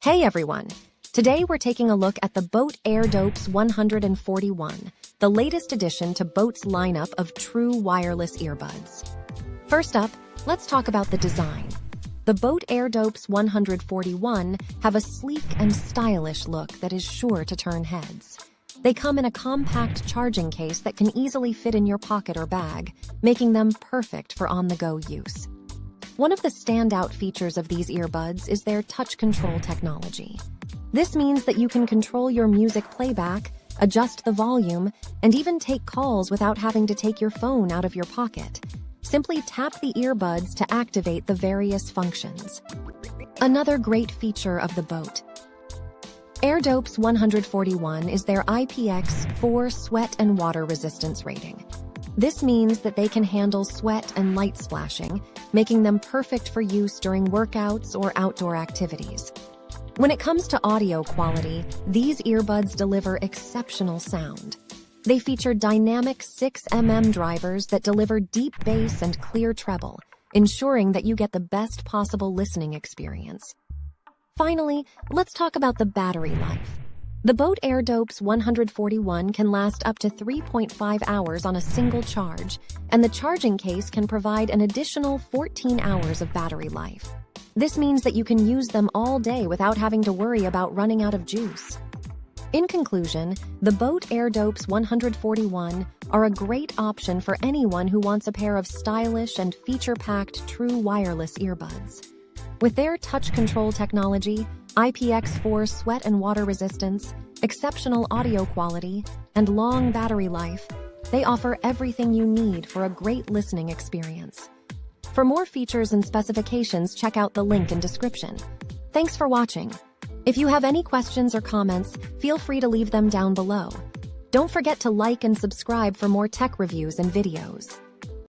Hey everyone! Today we're taking a look at the Boat Airdopes 141, the latest addition to Boat's lineup of true wireless earbuds. First up, let's talk about the design. The Boat Airdopes 141 have a sleek and stylish look that is sure to turn heads. They come in a compact charging case that can easily fit in your pocket or bag, making them perfect for on-the-go use. One of the standout features of these earbuds is their touch control technology. This means that you can control your music playback, adjust the volume, and even take calls without having to take your phone out of your pocket. Simply tap the earbuds to activate the various functions. Another great feature of the Boat Airdopes 141 is their IPX4 sweat and water resistance rating. This means that they can handle sweat and light splashing, making them perfect for use during workouts or outdoor activities. When it comes to audio quality, these earbuds deliver exceptional sound. They feature dynamic 6mm drivers that deliver deep bass and clear treble, ensuring that you get the best possible listening experience. Finally, let's talk about the battery life. The Boat Airdopes 141 can last up to 3.5 hours on a single charge, and the charging case can provide an additional 14 hours of battery life. This means that you can use them all day without having to worry about running out of juice. In conclusion, the Boat Airdopes 141 are a great option for anyone who wants a pair of stylish and feature-packed true wireless earbuds. With their touch control technology, IPX4 sweat and water resistance, exceptional audio quality, and long battery life, they offer everything you need for a great listening experience. For more features and specifications, check out the link in description. Thanks for watching. If you have any questions or comments, feel free to leave them down below. Don't forget to like and subscribe for more tech reviews and videos.